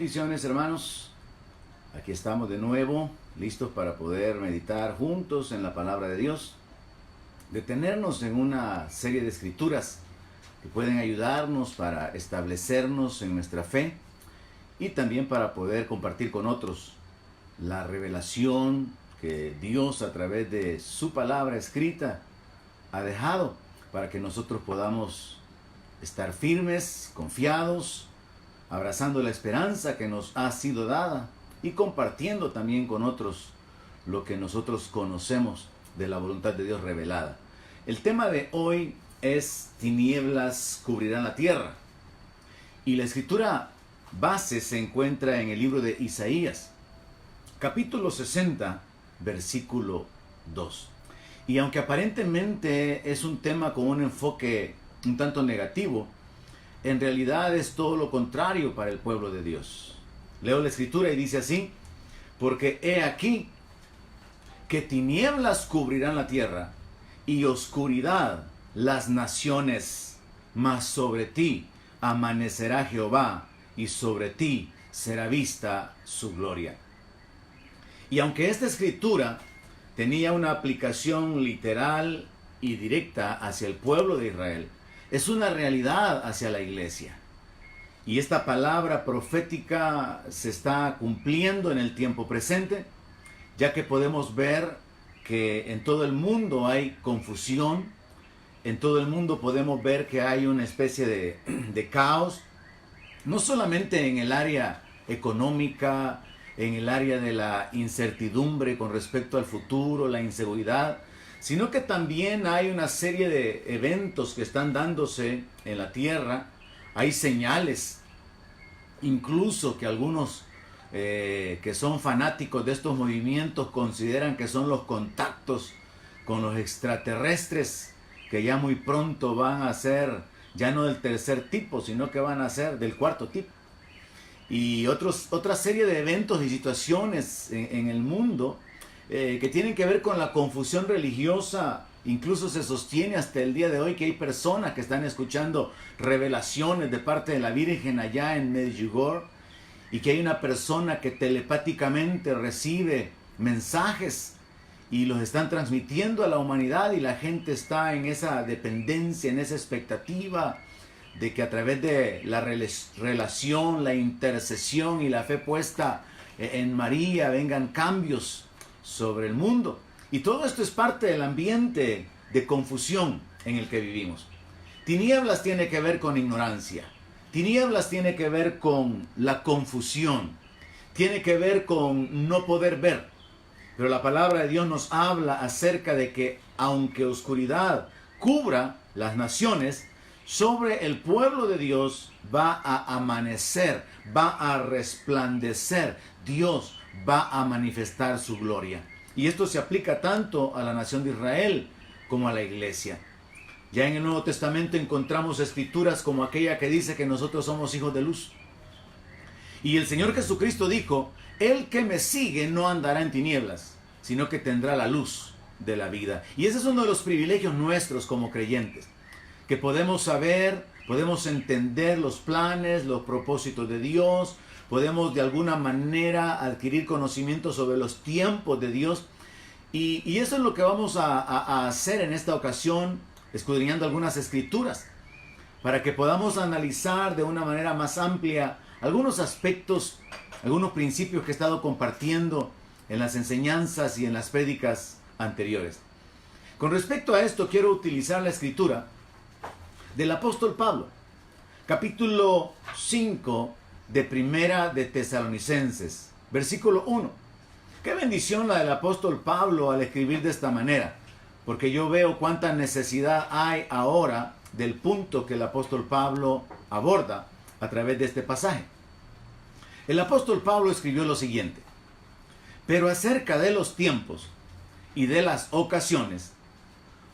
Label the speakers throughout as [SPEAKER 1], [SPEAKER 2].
[SPEAKER 1] Bendiciones, hermanos. Aquí estamos de nuevo, listos para poder meditar juntos en la palabra de Dios, detenernos en una serie de escrituras que pueden ayudarnos para establecernos en nuestra fe y también para poder compartir con otros la revelación que Dios a través de su palabra escrita ha dejado para que nosotros podamos estar firmes, confiados, abrazando la esperanza que nos ha sido dada y compartiendo también con otros lo que nosotros conocemos de la voluntad de Dios revelada. El tema de hoy es tinieblas cubrirán la tierra. Y la escritura base se encuentra en el libro de Isaías, capítulo 60, versículo 2. Y aunque aparentemente es un tema con un enfoque un tanto negativo, en realidad es todo lo contrario para el pueblo de Dios. Leo la escritura y dice así: porque he aquí que tinieblas cubrirán la tierra y oscuridad las naciones, mas sobre ti amanecerá Jehová y sobre ti será vista su gloria. Y aunque esta escritura tenía una aplicación literal y directa hacia el pueblo de Israel, es una realidad hacia la iglesia. Y esta palabra profética se está cumpliendo en el tiempo presente, ya que podemos ver que en todo el mundo hay confusión, en todo el mundo podemos ver que hay una especie de caos, no solamente en el área económica, en el área de la incertidumbre con respecto al futuro, la inseguridad, sino que también hay una serie de eventos que están dándose en la tierra. Hay señales, incluso que algunos que son fanáticos de estos movimientos consideran que son los contactos con los extraterrestres, que ya muy pronto van a ser ya no del tercer tipo, sino que van a ser del cuarto tipo. Y otra serie de eventos y situaciones en el mundo que tienen que ver con la confusión religiosa. Incluso se sostiene hasta el día de hoy que hay personas que están escuchando revelaciones de parte de la Virgen allá en Medjugorje, y que hay una persona que telepáticamente recibe mensajes y los están transmitiendo a la humanidad, y la gente está en esa dependencia, en esa expectativa de que a través de la relación, la intercesión y la fe puesta en María vengan cambios sobre el mundo. Y todo esto es parte del ambiente de confusión en el que vivimos. Tinieblas tiene que ver con ignorancia. Tinieblas tiene que ver con la confusión. Tiene que ver con no poder ver. Pero la palabra de Dios nos habla acerca de que aunque oscuridad cubra las naciones, sobre el pueblo de Dios va a amanecer, va a resplandecer. Dios va a manifestar su gloria. Y esto se aplica tanto a la nación de Israel como a la iglesia. Ya en el Nuevo Testamento encontramos escrituras como aquella que dice que nosotros somos hijos de luz. Y el Señor Jesucristo dijo: el que me sigue no andará en tinieblas, sino que tendrá la luz de la vida. Y ese es uno de los privilegios nuestros como creyentes, que podemos saber, podemos entender los planes, los propósitos de Dios, podemos de alguna manera adquirir conocimiento sobre los tiempos de Dios. Y eso es lo que vamos a hacer en esta ocasión, escudriñando algunas escrituras, para que podamos analizar de una manera más amplia algunos aspectos, algunos principios que he estado compartiendo en las enseñanzas y en las prédicas anteriores. Con respecto a esto, quiero utilizar la escritura del apóstol Pablo, capítulo 5 de Primera de Tesalonicenses, versículo 1. Qué bendición la del apóstol Pablo al escribir de esta manera, porque yo veo cuánta necesidad hay ahora del punto que el apóstol Pablo aborda a través de este pasaje. El apóstol Pablo escribió lo siguiente: pero acerca de los tiempos y de las ocasiones,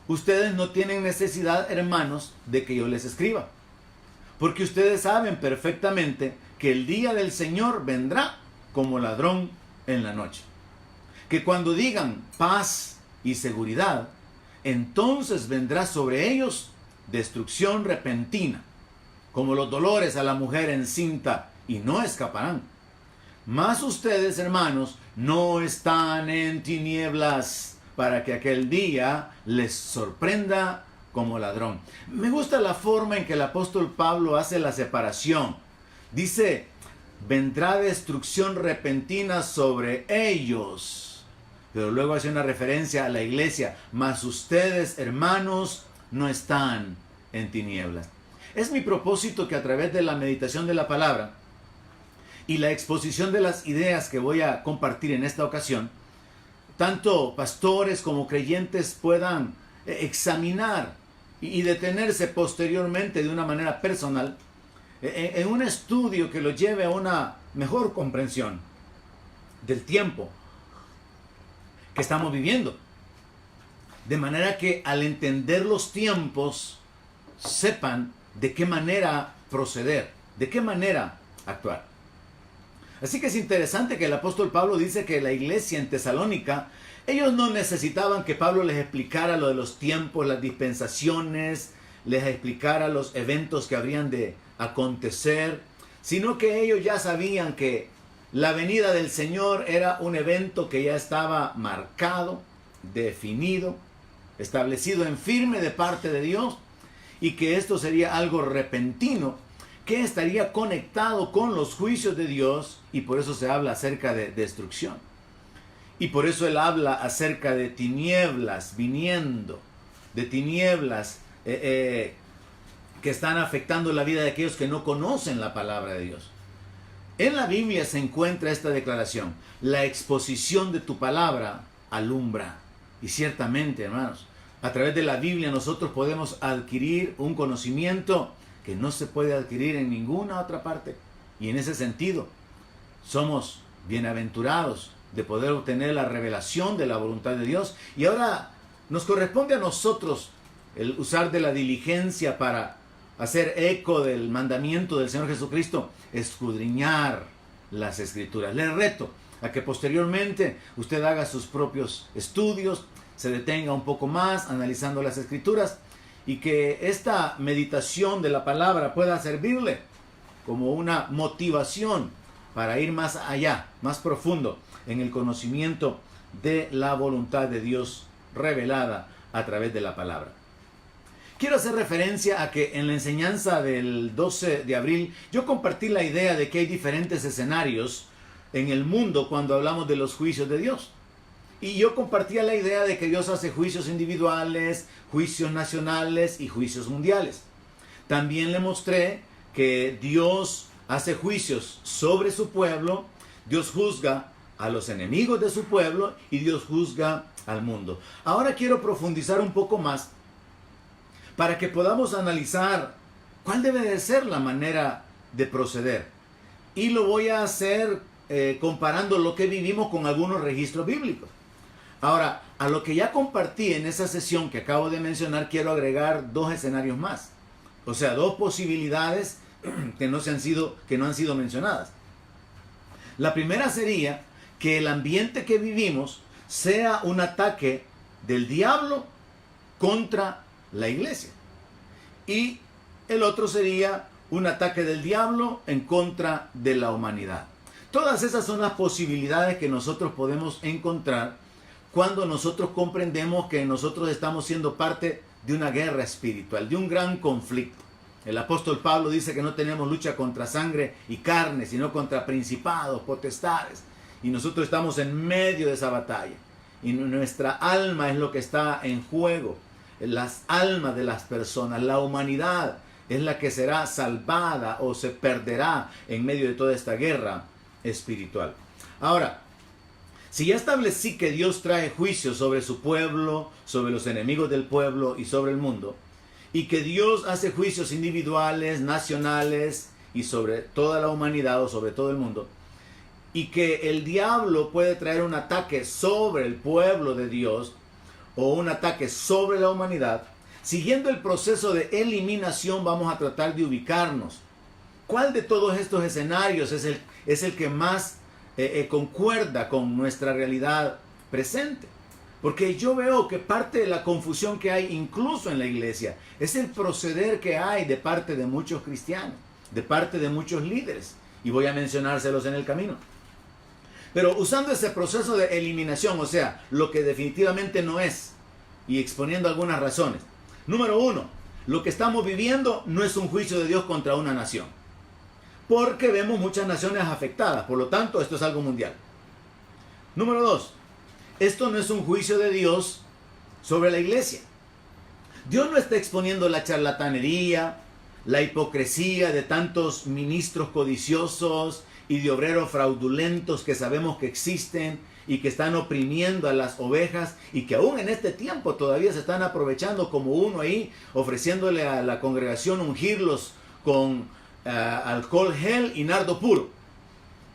[SPEAKER 1] ustedes no tienen necesidad, hermanos, de que yo les escriba, porque ustedes saben perfectamente que el día del Señor vendrá como ladrón en la noche. Que cuando digan paz y seguridad, entonces vendrá sobre ellos destrucción repentina, como los dolores a la mujer encinta, y no escaparán. Mas ustedes, hermanos, no están en tinieblas para que aquel día les sorprenda como ladrón. Me gusta la forma en que el apóstol Pablo hace la separación. Dice, vendrá destrucción repentina sobre ellos. Pero luego hace una referencia a la iglesia. Mas ustedes, hermanos, no están en tinieblas. Es mi propósito que a través de la meditación de la palabra y la exposición de las ideas que voy a compartir en esta ocasión, tanto pastores como creyentes puedan examinar y detenerse posteriormente de una manera personal en un estudio que los lleve a una mejor comprensión del tiempo que estamos viviendo. De manera que al entender los tiempos, sepan de qué manera proceder, de qué manera actuar. Así que es interesante que el apóstol Pablo dice que la iglesia en Tesalónica, ellos no necesitaban que Pablo les explicara lo de los tiempos, las dispensaciones, les explicara los eventos que habrían de acontecer, sino que ellos ya sabían que la venida del Señor era un evento que ya estaba marcado, definido, establecido en firme de parte de Dios, y que esto sería algo repentino, que estaría conectado con los juicios de Dios, y por eso se habla acerca de destrucción. Y por eso él habla acerca de tinieblas viniendo, de tinieblas que están afectando la vida de aquellos que no conocen la palabra de Dios. En la Biblia se encuentra esta declaración: la exposición de tu palabra alumbra. Y ciertamente, hermanos, a través de la Biblia nosotros podemos adquirir un conocimiento que no se puede adquirir en ninguna otra parte. Y en ese sentido, somos bienaventurados de poder obtener la revelación de la voluntad de Dios. Y ahora nos corresponde a nosotros el usar de la diligencia para hacer eco del mandamiento del Señor Jesucristo, escudriñar las Escrituras. Les reto a que posteriormente usted haga sus propios estudios, se detenga un poco más analizando las Escrituras, y que esta meditación de la palabra pueda servirle como una motivación para ir más allá, más profundo en el conocimiento de la voluntad de Dios revelada a través de la palabra. Quiero hacer referencia a que en la enseñanza del 12 de abril yo compartí la idea de que hay diferentes escenarios en el mundo cuando hablamos de los juicios de Dios. Y yo compartía la idea de que Dios hace juicios individuales, juicios nacionales y juicios mundiales. También le mostré que Dios hace juicios sobre su pueblo, Dios juzga a los enemigos de su pueblo y Dios juzga al mundo. Ahora quiero profundizar un poco más para que podamos analizar cuál debe de ser la manera de proceder. Y lo voy a hacer comparando lo que vivimos con algunos registros bíblicos. Ahora, a lo que ya compartí en esa sesión que acabo de mencionar, quiero agregar dos escenarios más. O sea, dos posibilidades que no han sido mencionadas. La primera sería que el ambiente que vivimos sea un ataque del diablo contra la iglesia. Y el otro sería un ataque del diablo en contra de la humanidad. Todas esas son las posibilidades que nosotros podemos encontrar cuando nosotros comprendemos que nosotros estamos siendo parte de una guerra espiritual, de un gran conflicto. El apóstol Pablo dice que no tenemos lucha contra sangre y carne, sino contra principados, potestades. Y nosotros estamos en medio de esa batalla. Y nuestra alma es lo que está en juego. Las almas de las personas, la humanidad es la que será salvada o se perderá en medio de toda esta guerra espiritual. Ahora, si ya establecí que Dios trae juicio sobre su pueblo, sobre los enemigos del pueblo y sobre el mundo, y que Dios hace juicios individuales, nacionales y sobre toda la humanidad o sobre todo el mundo, y que el diablo puede traer un ataque sobre el pueblo de Dios o un ataque sobre la humanidad, siguiendo el proceso de eliminación vamos a tratar de ubicarnos. ¿Cuál de todos estos escenarios es el que más concuerda con nuestra realidad presente? Porque yo veo que parte de la confusión que hay incluso en la iglesia es el proceder que hay de parte de muchos cristianos, de parte de muchos líderes, y voy a mencionárselos en el camino. Pero usando ese proceso de eliminación, o sea, lo que definitivamente no es, y exponiendo algunas razones. Número uno, lo que estamos viviendo no es un juicio de Dios contra una nación, porque vemos muchas naciones afectadas, por lo tanto, esto es algo mundial. Número dos, esto no es un juicio de Dios sobre la iglesia. Dios no está exponiendo la charlatanería, la hipocresía de tantos ministros codiciosos y de obreros fraudulentos que sabemos que existen y que están oprimiendo a las ovejas y que aún en este tiempo todavía se están aprovechando como uno ahí, ofreciéndole a la congregación ungirlos con alcohol gel y nardo puro.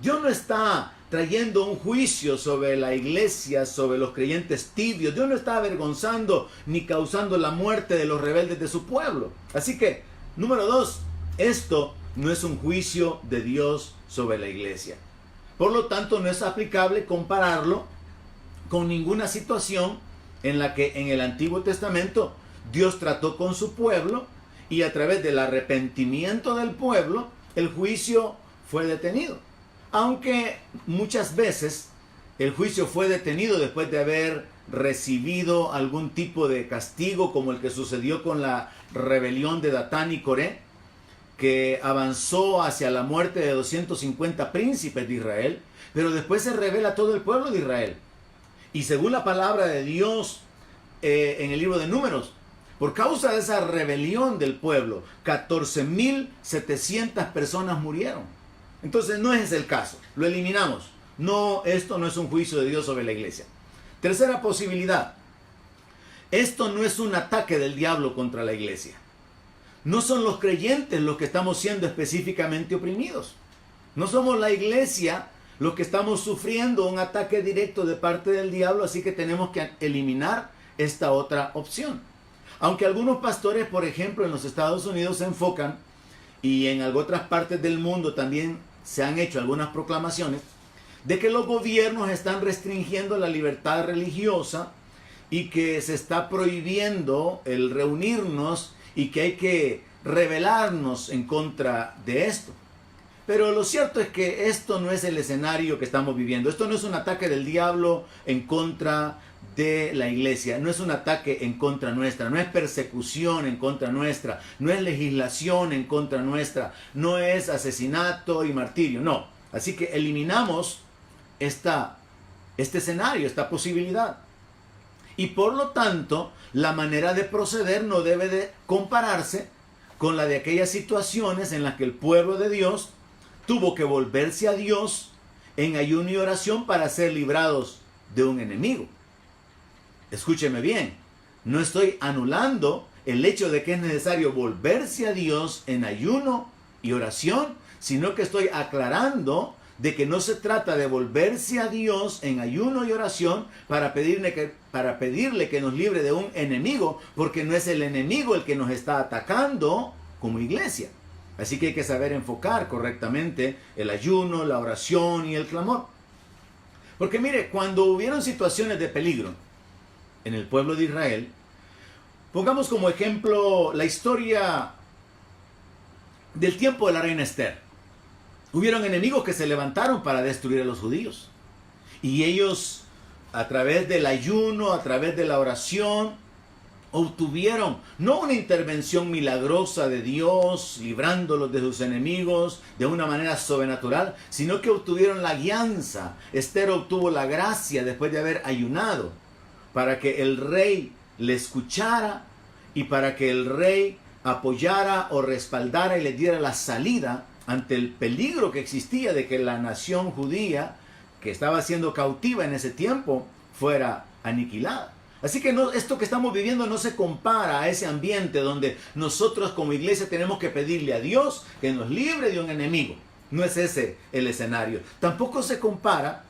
[SPEAKER 1] Dios no está trayendo un juicio sobre la iglesia, sobre los creyentes tibios. Dios no está avergonzando ni causando la muerte de los rebeldes de su pueblo. Así que, número dos, esto no es un juicio de Dios sobre la iglesia. Por lo tanto, no es aplicable compararlo con ninguna situación en la que en el Antiguo Testamento Dios trató con su pueblo y a través del arrepentimiento del pueblo, el juicio fue detenido. Aunque muchas veces el juicio fue detenido después de haber recibido algún tipo de castigo, como el que sucedió con la rebelión de Datán y Coré, que avanzó hacia la muerte de 250 príncipes de Israel, pero después se revela todo el pueblo de Israel. Y según la palabra de Dios en el libro de Números, por causa de esa rebelión del pueblo, 14.700 personas murieron. Entonces no es el caso, lo eliminamos. No, esto no es un juicio de Dios sobre la iglesia. Tercera posibilidad, esto no es un ataque del diablo contra la iglesia. No son los creyentes los que estamos siendo específicamente oprimidos. No somos la iglesia los que estamos sufriendo un ataque directo de parte del diablo, así que tenemos que eliminar esta otra opción. Aunque algunos pastores, por ejemplo, en los Estados Unidos se enfocan, y en otras partes del mundo también se han hecho algunas proclamaciones, de que los gobiernos están restringiendo la libertad religiosa y que se está prohibiendo el reunirnos y que hay que rebelarnos en contra de esto. Pero lo cierto es que esto no es el escenario que estamos viviendo. Esto no es un ataque del diablo en contra de la iglesia. No es un ataque en contra nuestra. No es persecución en contra nuestra. No es legislación en contra nuestra. No es asesinato y martirio. No. Así que eliminamos este escenario, esta posibilidad. Y por lo tanto, la manera de proceder no debe de compararse con la de aquellas situaciones en las que el pueblo de Dios tuvo que volverse a Dios en ayuno y oración para ser librados de un enemigo. Escúcheme bien, no estoy anulando el hecho de que es necesario volverse a Dios en ayuno y oración, sino que estoy aclarando de que no se trata de volverse a Dios en ayuno y oración para pedirle que nos libre de un enemigo, porque no es el enemigo el que nos está atacando como iglesia. Así que hay que saber enfocar correctamente el ayuno, la oración y el clamor. Porque mire, cuando hubieron situaciones de peligro en el pueblo de Israel, pongamos como ejemplo la historia del tiempo de la reina Esther. Hubieron enemigos que se levantaron para destruir a los judíos. Y ellos, a través del ayuno, a través de la oración, obtuvieron no una intervención milagrosa de Dios, librándolos de sus enemigos de una manera sobrenatural, sino que obtuvieron la guianza. Esther obtuvo la gracia después de haber ayunado, para que el rey le escuchara y para que el rey apoyara o respaldara y le diera la salida ante el peligro que existía de que la nación judía, que estaba siendo cautiva en ese tiempo, fuera aniquilada. Así que esto que estamos viviendo no se compara a ese ambiente donde nosotros como iglesia tenemos que pedirle a Dios que nos libre de un enemigo. No es ese el escenario. Tampoco se compara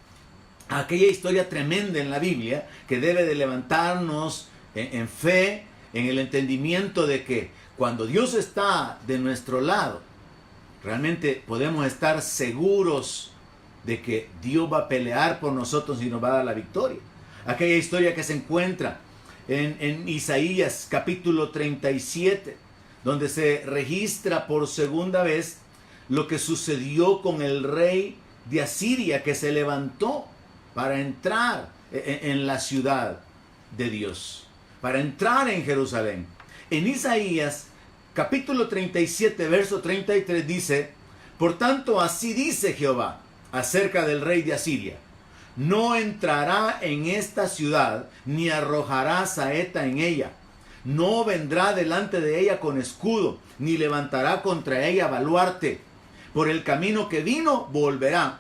[SPEAKER 1] a aquella historia tremenda en la Biblia que debe de levantarnos en fe, en el entendimiento de que cuando Dios está de nuestro lado, realmente podemos estar seguros de que Dios va a pelear por nosotros y nos va a dar la victoria. Aquella historia que se encuentra en Isaías capítulo 37, donde se registra por segunda vez lo que sucedió con el rey de Asiria que se levantó para entrar en la ciudad de Dios, para entrar en Jerusalén. En Isaías capítulo 37, verso 33 dice: por tanto, así dice Jehová acerca del rey de Asiria: no entrará en esta ciudad, ni arrojará saeta en ella. No vendrá delante de ella con escudo, ni levantará contra ella baluarte. Por el camino que vino, volverá,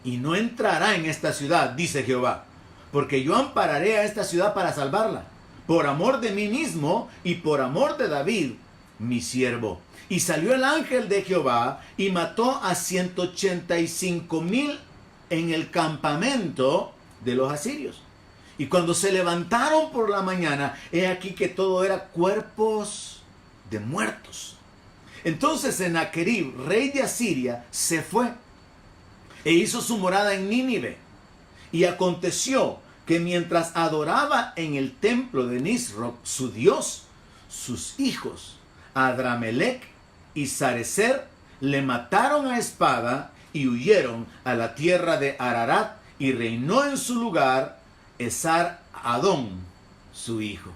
[SPEAKER 1] y no entrará en esta ciudad, dice Jehová, porque yo ampararé a esta ciudad para salvarla, por amor de mí mismo y por amor de David, mi siervo. Y salió el ángel de Jehová y mató a 185,000 en el campamento de los asirios. Y cuando se levantaron por la mañana, he aquí que todo era cuerpos de muertos. Entonces Sennacherib, rey de Asiria, se fue e hizo su morada en Nínive. Y aconteció que mientras adoraba en el templo de Nisroch, su dios, sus hijos, Adramelech y Sarecer, le mataron a espada y huyeron a la tierra de Ararat, y reinó en su lugar Esar-Adón, su hijo.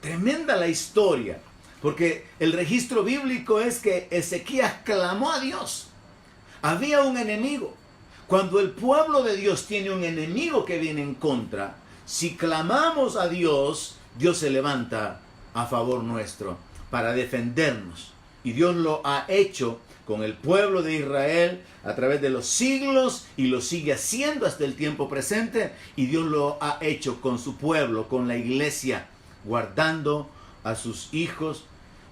[SPEAKER 1] Tremenda la historia, porque el registro bíblico es que Ezequías clamó a Dios. Había un enemigo. Cuando el pueblo de Dios tiene un enemigo que viene en contra, si clamamos a Dios, Dios se levanta a favor nuestro para defendernos. Y Dios lo ha hecho con el pueblo de Israel a través de los siglos, y lo sigue haciendo hasta el tiempo presente. Y Dios lo ha hecho con su pueblo, con la iglesia, guardando a sus hijos.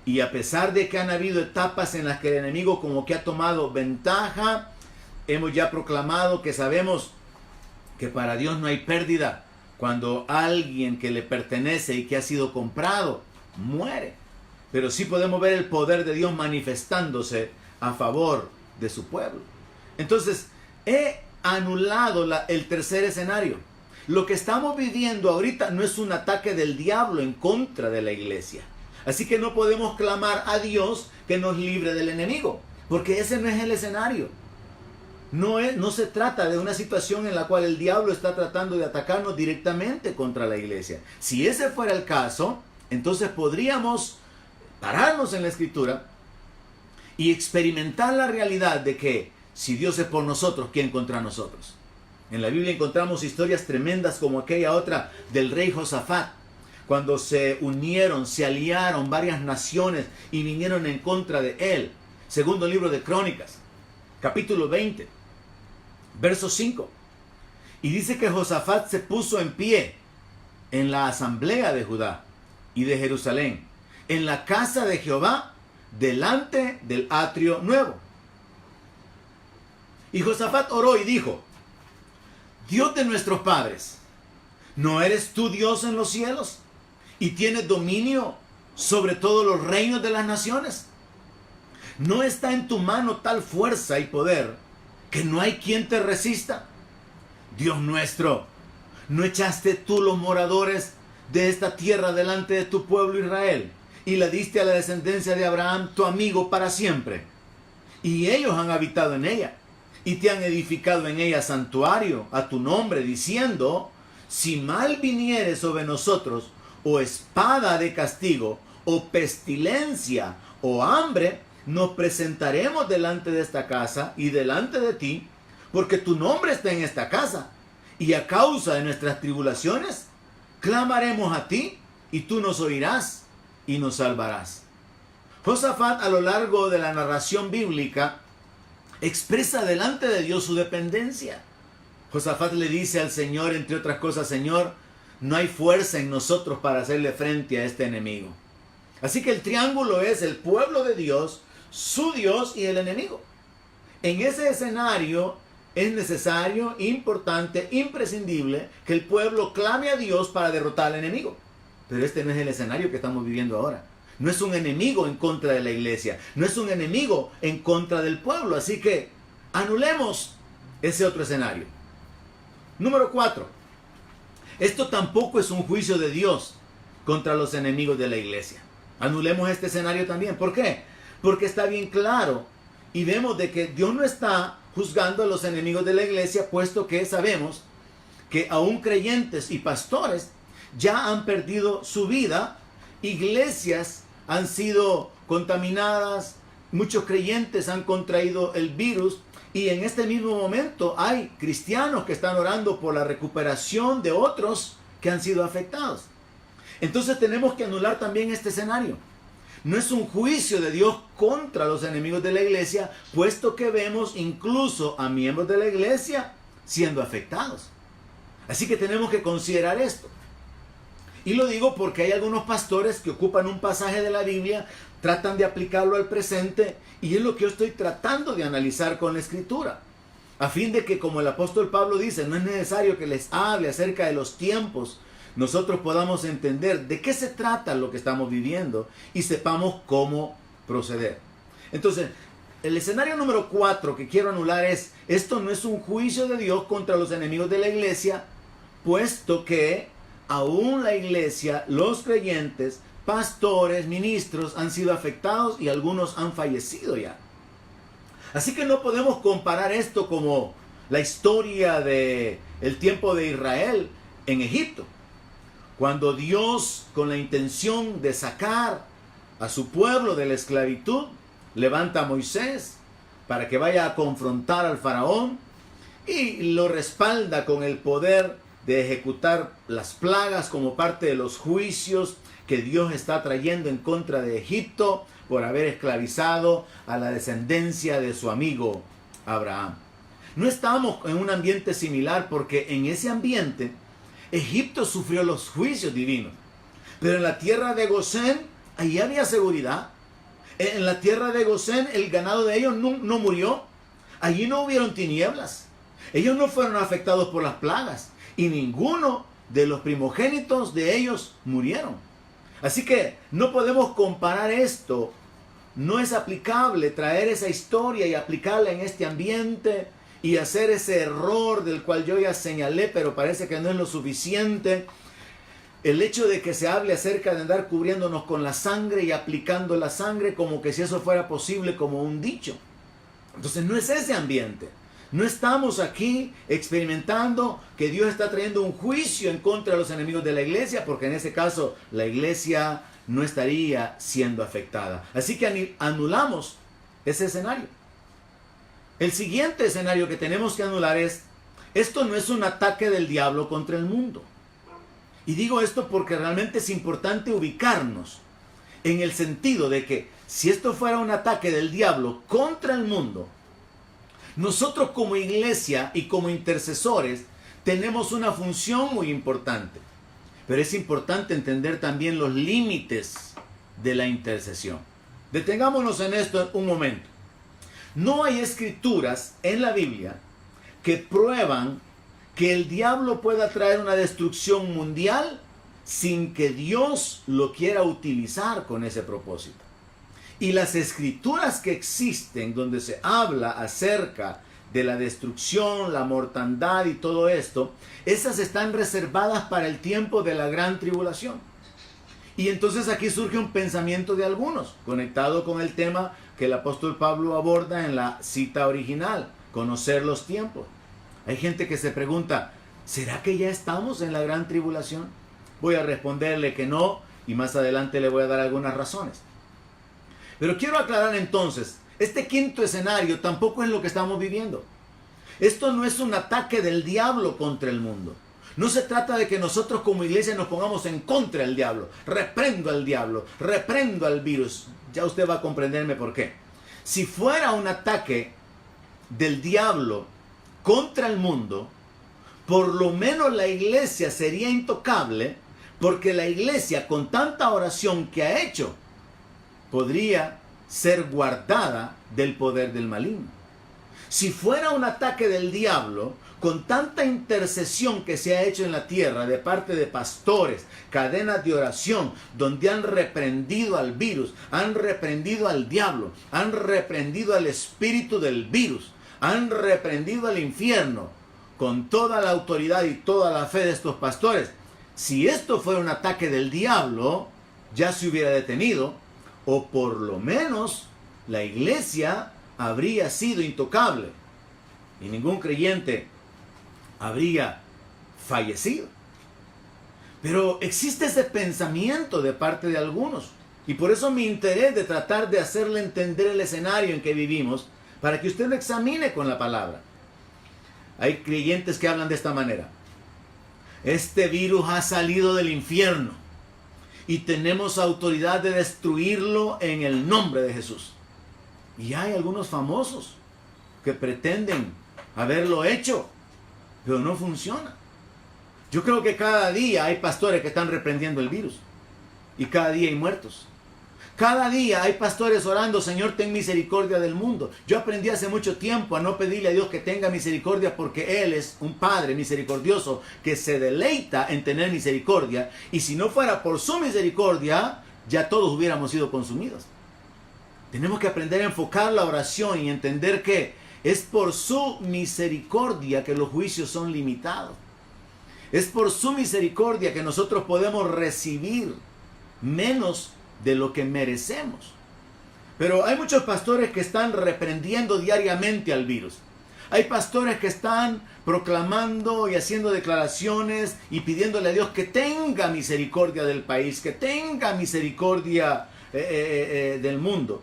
[SPEAKER 1] Y a pesar de que han habido etapas en las que el enemigo como que ha tomado ventaja, hemos ya proclamado que sabemos que para Dios no hay pérdida cuando alguien que le pertenece y que ha sido comprado muere. Pero sí podemos ver el poder de Dios manifestándose a favor de su pueblo. Entonces, he anulado el tercer escenario. Lo que estamos viviendo ahorita no es un ataque del diablo en contra de la iglesia. Así que no podemos clamar a Dios que nos libre del enemigo, porque ese no es el escenario. No se trata de una situación en la cual el diablo está tratando de atacarnos directamente contra la iglesia. Si ese fuera el caso, entonces podríamos pararnos en la Escritura y experimentar la realidad de que si Dios es por nosotros, ¿quién contra nosotros? En la Biblia encontramos historias tremendas como aquella otra del rey Josafat, cuando se unieron, se aliaron varias naciones y vinieron en contra de él. Segundo libro de Crónicas, capítulo 20, verso 5. Y dice que Josafat se puso en pie en la asamblea de Judá y de Jerusalén, en la casa de Jehová, delante del atrio nuevo. Y Josafat oró y dijo: Dios de nuestros padres, ¿no eres tú Dios en los cielos y tienes dominio sobre todos los reinos de las naciones? ¿No está en tu mano tal fuerza y poder que no hay quien te resista? Dios nuestro, ¿no echaste tú los moradores de esta tierra delante de tu pueblo Israel y la diste a la descendencia de Abraham, tu amigo, para siempre? Y ellos han habitado en ella y te han edificado en ella santuario a tu nombre, diciendo: si mal viniere sobre nosotros, o espada de castigo, o pestilencia, o hambre, nos presentaremos delante de esta casa y delante de ti, porque tu nombre está en esta casa, y a causa de nuestras tribulaciones clamaremos a ti, y tú nos oirás y nos salvarás. Josafat, a lo largo de la narración bíblica, expresa delante de Dios su dependencia. Josafat le dice al Señor, entre otras cosas: Señor, no hay fuerza en nosotros para hacerle frente a este enemigo. Así que el triángulo es el pueblo de Dios, su Dios y el enemigo. En ese escenario es necesario, importante, imprescindible que el pueblo clame a Dios para derrotar al enemigo. Pero este no es el escenario que estamos viviendo ahora. No es un enemigo en contra de la iglesia, no es un enemigo en contra del pueblo. Así que anulemos ese otro escenario. Número 4. Esto tampoco es un juicio de Dios contra los enemigos de la iglesia. Anulemos este escenario también. ¿Por qué? Porque está bien claro y vemos de que Dios no está juzgando a los enemigos de la iglesia, puesto que sabemos que aún creyentes y pastores ya han perdido su vida, iglesias han sido contaminadas, muchos creyentes han contraído el virus, y en este mismo momento hay cristianos que están orando por la recuperación de otros que han sido afectados. Entonces tenemos que anular también este escenario. No es un juicio de Dios contra los enemigos de la iglesia, puesto que vemos incluso a miembros de la iglesia siendo afectados. Así que tenemos que considerar esto. Y lo digo porque hay algunos pastores que ocupan un pasaje de la Biblia, tratan de aplicarlo al presente, y es lo que yo estoy tratando de analizar con la Escritura. A fin de que, como el apóstol Pablo dice, no es necesario que les hable acerca de los tiempos, nosotros podamos entender de qué se trata lo que estamos viviendo y sepamos cómo proceder. Entonces, el escenario número 4 que quiero anular es, esto no es un juicio de Dios contra los enemigos de la iglesia, puesto que aún la iglesia, los creyentes, pastores, ministros han sido afectados y algunos han fallecido ya. Así que no podemos comparar esto como la historia del tiempo de Israel en Egipto, cuando Dios, con la intención de sacar a su pueblo de la esclavitud, levanta a Moisés para que vaya a confrontar al faraón y lo respalda con el poder de ejecutar las plagas como parte de los juicios que Dios está trayendo en contra de Egipto por haber esclavizado a la descendencia de su amigo Abraham. No estamos en un ambiente similar, porque en ese ambiente Egipto sufrió los juicios divinos, pero en la tierra de Gosén ahí había seguridad. En la tierra de Gosén el ganado de ellos no murió, allí no hubieron tinieblas, ellos no fueron afectados por las plagas y ninguno de los primogénitos de ellos murieron. Así que no podemos comparar esto. No es aplicable traer esa historia y aplicarla en este ambiente y hacer ese error del cual yo ya señalé, pero parece que no es lo suficiente. El hecho de que se hable acerca de andar cubriéndonos con la sangre y aplicando la sangre como que si eso fuera posible, como un dicho. Entonces no es ese ambiente. No estamos aquí experimentando que Dios está trayendo un juicio en contra de los enemigos de la iglesia, porque en ese caso la iglesia no estaría siendo afectada. Así que anulamos ese escenario. El siguiente escenario que tenemos que anular es, esto no es un ataque del diablo contra el mundo. Y digo esto porque realmente es importante ubicarnos en el sentido de que si esto fuera un ataque del diablo contra el mundo, nosotros como iglesia y como intercesores tenemos una función muy importante. Pero es importante entender también los límites de la intercesión. Detengámonos en esto un momento. No hay escrituras en la Biblia que prueban que el diablo pueda traer una destrucción mundial sin que Dios lo quiera utilizar con ese propósito. Y las escrituras que existen donde se habla acerca de la destrucción, la mortandad y todo esto, esas están reservadas para el tiempo de la gran tribulación. Y entonces aquí surge un pensamiento de algunos, conectado con el tema que el apóstol Pablo aborda en la cita original, conocer los tiempos. Hay gente que se pregunta, ¿será que ya estamos en la gran tribulación? Voy a responderle que no, y más adelante le voy a dar algunas razones. Pero quiero aclarar entonces, este quinto escenario tampoco es lo que estamos viviendo. Esto no es un ataque del diablo contra el mundo. No se trata de que nosotros como iglesia nos pongamos en contra del diablo. Reprendo al diablo, reprendo al virus. Ya usted va a comprenderme por qué. Si fuera un ataque del diablo contra el mundo, por lo menos la iglesia sería intocable, porque la iglesia, con tanta oración que ha hecho, podría ser guardada del poder del maligno. Si fuera un ataque del diablo, con tanta intercesión que se ha hecho en la tierra de parte de pastores, cadenas de oración, donde han reprendido al virus, han reprendido al diablo, han reprendido al espíritu del virus, han reprendido al infierno, con toda la autoridad y toda la fe de estos pastores, si esto fuera un ataque del diablo, ya se hubiera detenido, o por lo menos la iglesia habría sido intocable y ningún creyente habría fallecido. Pero existe ese pensamiento de parte de algunos. Y por eso mi interés de tratar de hacerle entender el escenario en que vivimos, para que usted lo examine con la palabra. Hay creyentes que hablan de esta manera. Este virus ha salido del infierno y tenemos autoridad de destruirlo en el nombre de Jesús. Y hay algunos famosos que pretenden haberlo hecho, pero no funciona. Yo creo que cada día hay pastores que están reprendiendo el virus y cada día hay muertos. Cada día hay pastores orando, Señor, ten misericordia del mundo. Yo aprendí hace mucho tiempo a no pedirle a Dios que tenga misericordia porque Él es un Padre misericordioso que se deleita en tener misericordia. Y si no fuera por su misericordia, ya todos hubiéramos sido consumidos. Tenemos que aprender a enfocar la oración y entender que es por su misericordia que los juicios son limitados. Es por su misericordia que nosotros podemos recibir menos de lo que merecemos. Pero hay muchos pastores que están reprendiendo diariamente al virus. Hay pastores que están proclamando y haciendo declaraciones y pidiéndole a Dios que tenga misericordia del país, que tenga misericordia del mundo.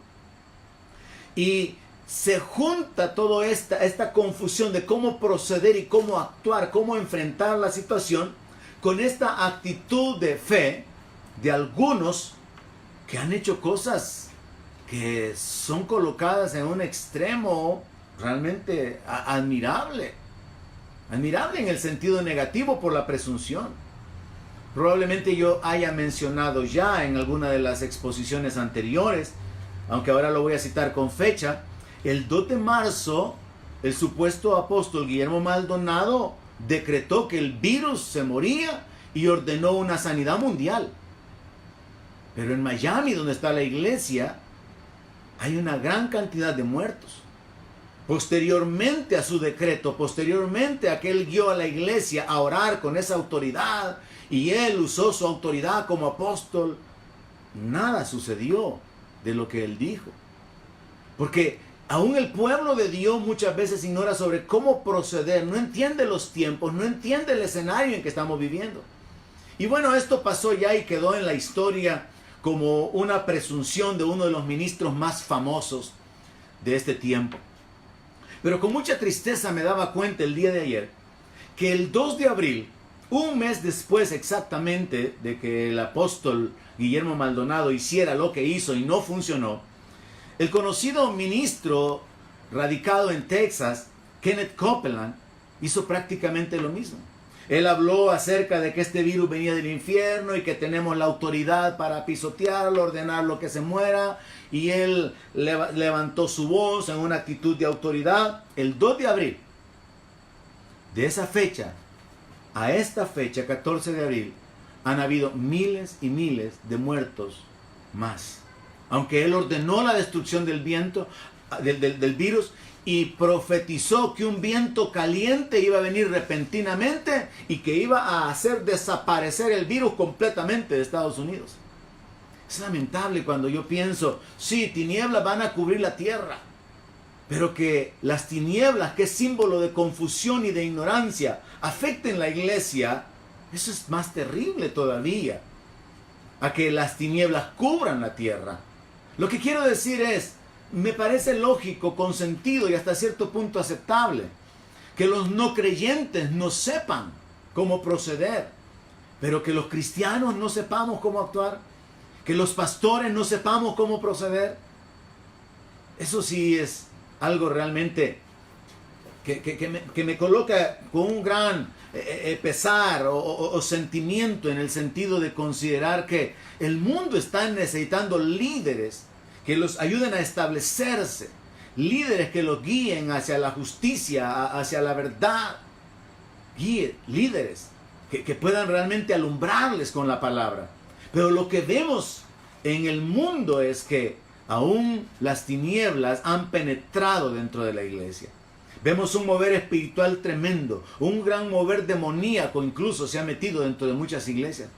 [SPEAKER 1] Y se junta toda esta confusión de cómo proceder y cómo actuar, cómo enfrentar la situación con esta actitud de fe de algunos que han hecho cosas que son colocadas en un extremo realmente admirable. Admirable en el sentido negativo por la presunción. Probablemente yo haya mencionado ya en alguna de las exposiciones anteriores, aunque ahora lo voy a citar con fecha, el 2 de marzo, el supuesto apóstol Guillermo Maldonado decretó que el virus se moría y ordenó una sanidad mundial. Pero en Miami, donde está la iglesia, hay una gran cantidad de muertos. Posteriormente a su decreto, posteriormente a que él guió a la iglesia a orar con esa autoridad, y él usó su autoridad como apóstol, nada sucedió de lo que él dijo. Porque aún el pueblo de Dios muchas veces ignora sobre cómo proceder, no entiende los tiempos, no entiende el escenario en que estamos viviendo. Y bueno, esto pasó ya y quedó en la historia como una presunción de uno de los ministros más famosos de este tiempo. Pero con mucha tristeza me daba cuenta el día de ayer que el 2 de abril, un mes después exactamente de que el apóstol Guillermo Maldonado hiciera lo que hizo y no funcionó, el conocido ministro radicado en Texas, Kenneth Copeland, hizo prácticamente lo mismo. Él habló acerca de que este virus venía del infierno y que tenemos la autoridad para pisotearlo, ordenarlo que se muera. Y él levantó su voz en una actitud de autoridad. El 2 de abril, de esa fecha a esta fecha, 14 de abril, han habido miles y miles de muertos más. Aunque él ordenó la destrucción del virus, y profetizó que un viento caliente iba a venir repentinamente y que iba a hacer desaparecer el virus completamente de Estados Unidos. Es lamentable cuando yo pienso, sí, tinieblas van a cubrir la tierra, pero que las tinieblas, que es símbolo de confusión y de ignorancia, afecten la iglesia, eso es más terrible todavía, a que las tinieblas cubran la tierra. Lo que quiero decir es, me parece lógico, con sentido y hasta cierto punto aceptable que los no creyentes no sepan cómo proceder, pero que los cristianos no sepamos cómo actuar, que los pastores no sepamos cómo proceder. Eso sí es algo realmente que me coloca con un gran pesar o sentimiento, en el sentido de considerar que el mundo está necesitando líderes que los ayuden a establecerse, líderes que los guíen hacia la justicia, hacia la verdad, líderes que puedan realmente alumbrarles con la palabra. Pero lo que vemos en el mundo es que aún las tinieblas han penetrado dentro de la iglesia. Vemos un mover espiritual tremendo, un gran mover demoníaco incluso se ha metido dentro de muchas iglesias.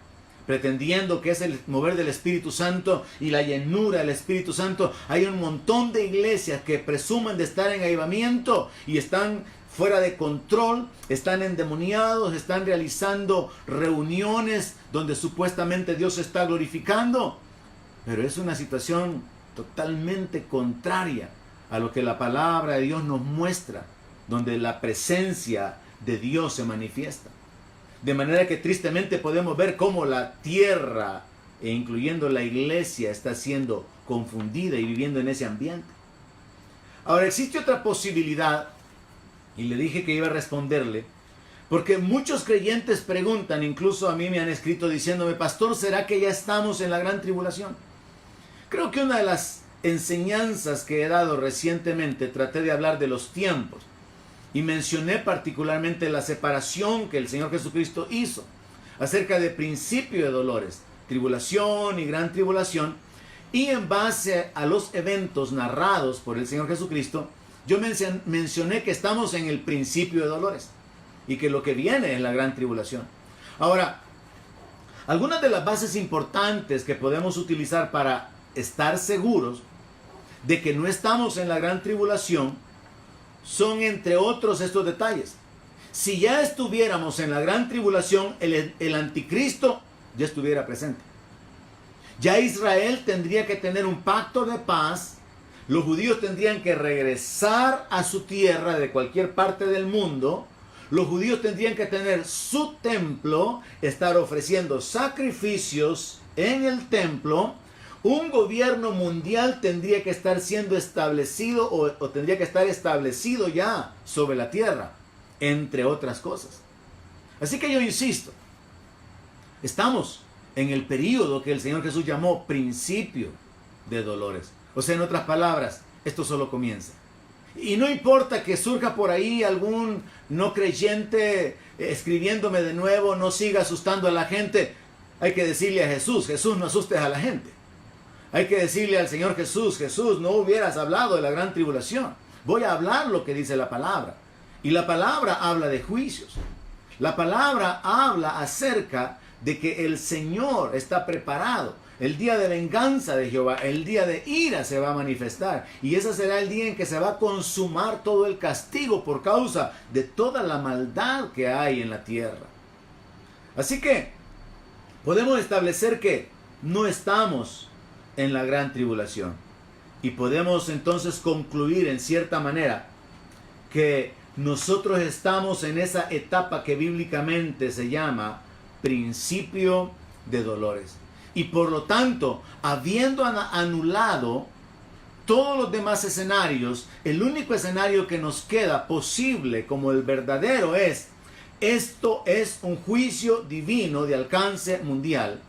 [SPEAKER 1] pretendiendo que es el mover del Espíritu Santo y la llenura del Espíritu Santo. Hay un montón de iglesias que presumen de estar en avivamiento y están fuera de control, están endemoniados, están realizando reuniones donde supuestamente Dios se está glorificando. Pero es una situación totalmente contraria a lo que la palabra de Dios nos muestra, donde la presencia de Dios se manifiesta. De manera que tristemente podemos ver cómo la tierra, e incluyendo la iglesia, está siendo confundida y viviendo en ese ambiente. Ahora existe otra posibilidad, y le dije que iba a responderle, porque muchos creyentes preguntan, incluso a mí me han escrito diciéndome: pastor, ¿será que ya estamos en la gran tribulación? Creo que una de las enseñanzas que he dado recientemente, traté de hablar de los tiempos. Y mencioné particularmente la separación que el Señor Jesucristo hizo acerca de principio de dolores, tribulación y gran tribulación. Y en base a los eventos narrados por el Señor Jesucristo, yo mencioné que estamos en el principio de dolores y que lo que viene es la gran tribulación. Ahora, algunas de las bases importantes que podemos utilizar para estar seguros de que no estamos en la gran tribulación son, entre otros, estos detalles. Si ya estuviéramos en la gran tribulación, el anticristo ya estuviera presente. Ya Israel tendría que tener un pacto de paz. Los judíos tendrían que regresar a su tierra de cualquier parte del mundo. Los judíos tendrían que tener su templo, estar ofreciendo sacrificios en el templo. Un gobierno mundial tendría que estar siendo establecido o tendría que estar establecido ya sobre la tierra, entre otras cosas. Así que yo insisto, estamos en el período que el Señor Jesús llamó principio de dolores. O sea, en otras palabras, esto solo comienza. Y no importa que surja por ahí algún no creyente escribiéndome de nuevo, no siga asustando a la gente. Hay que decirle a Jesús: Jesús, no asustes a la gente. Hay que decirle al Señor Jesús: Jesús, no hubieras hablado de la gran tribulación. Voy a hablar lo que dice la palabra. Y la palabra habla de juicios. La palabra habla acerca de que el Señor está preparado. El día de venganza de Jehová, el día de ira se va a manifestar. Y ese será el día en que se va a consumar todo el castigo por causa de toda la maldad que hay en la tierra. Así que podemos establecer que no estamos en la gran tribulación. Y podemos entonces concluir en cierta manera que nosotros estamos en esa etapa que bíblicamente se llama principio de dolores. Y por lo tanto, habiendo anulado todos los demás escenarios, el único escenario que nos queda posible como el verdadero es: esto es un juicio divino de alcance mundial,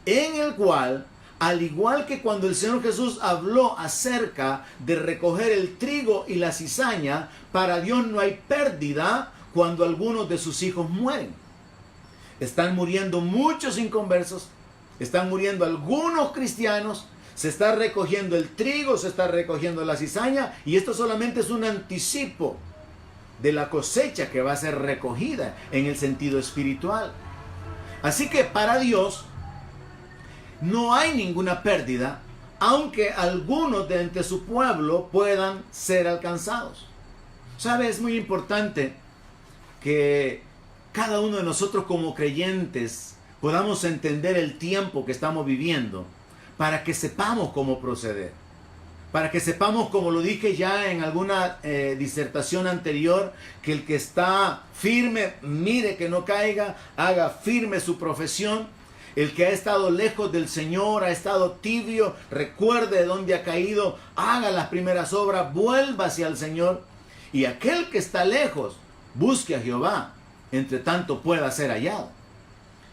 [SPEAKER 1] en el cual, al igual que cuando el Señor Jesús habló acerca de recoger el trigo y la cizaña, para Dios no hay pérdida cuando algunos de sus hijos mueren. Están muriendo muchos inconversos, están muriendo algunos cristianos, se está recogiendo el trigo, se está recogiendo la cizaña, y esto solamente es un anticipo de la cosecha que va a ser recogida en el sentido espiritual. Así que para Dios no hay ninguna pérdida, aunque algunos de entre su pueblo puedan ser alcanzados. ¿Sabe? Es muy importante que cada uno de nosotros como creyentes podamos entender el tiempo que estamos viviendo para que sepamos cómo proceder. Para que sepamos, como lo dije ya en alguna disertación anterior, que el que está firme, mire que no caiga, haga firme su profesión. El que ha estado lejos del Señor, ha estado tibio, recuerde de dónde ha caído, haga las primeras obras, vuelva hacia el Señor. Y aquel que está lejos, busque a Jehová, entre tanto pueda ser hallado.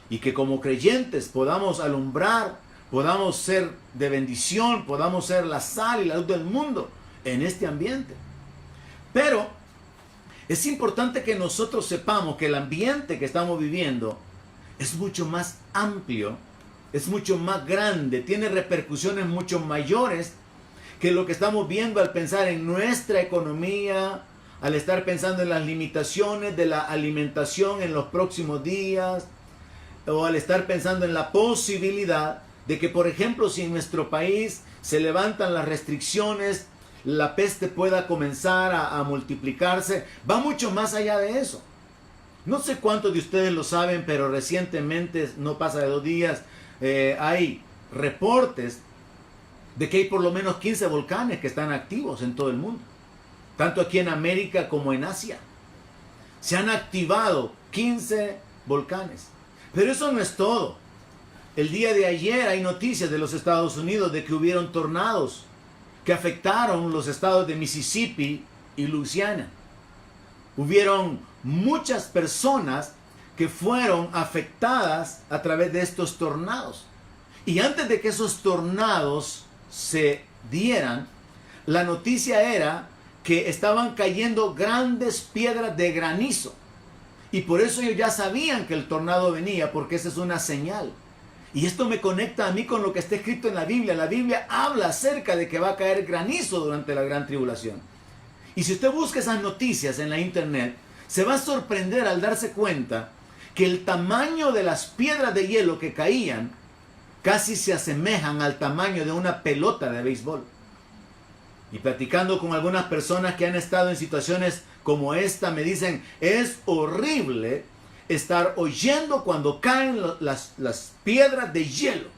[SPEAKER 1] Y que como creyentes podamos alumbrar, podamos ser de bendición, podamos ser la sal y la luz del mundo en este ambiente. Pero es importante que nosotros sepamos que el ambiente que estamos viviendo es mucho más amplio, es mucho más grande, tiene repercusiones mucho mayores que lo que estamos viendo al pensar en nuestra economía, al estar pensando en las limitaciones de la alimentación en los próximos días, o al estar pensando en la posibilidad de que, por ejemplo, si en nuestro país se levantan las restricciones, la peste pueda comenzar a multiplicarse. Va mucho más allá de eso. No sé cuántos de ustedes lo saben, pero recientemente, no pasa de 2 días, hay reportes de que hay por lo menos 15 volcanes que están activos en todo el mundo. Tanto aquí en América como en Asia. Se han activado 15 volcanes. Pero eso no es todo. El día de ayer hay noticias de los Estados Unidos de que hubieron tornados que afectaron los estados de Mississippi y Luisiana. Hubieron muchas personas que fueron afectadas a través de estos tornados. Y antes de que esos tornados se dieran, la noticia era que estaban cayendo grandes piedras de granizo. Y por eso ellos ya sabían que el tornado venía, porque esa es una señal. Y esto me conecta a mí con lo que está escrito en la Biblia. La Biblia habla acerca de que va a caer granizo durante la gran tribulación. Y si usted busca esas noticias en la internet, se va a sorprender al darse cuenta que el tamaño de las piedras de hielo que caían casi se asemejan al tamaño de una pelota de béisbol. Y platicando con algunas personas que han estado en situaciones como esta, me dicen, es horrible estar oyendo cuando caen las piedras de hielo.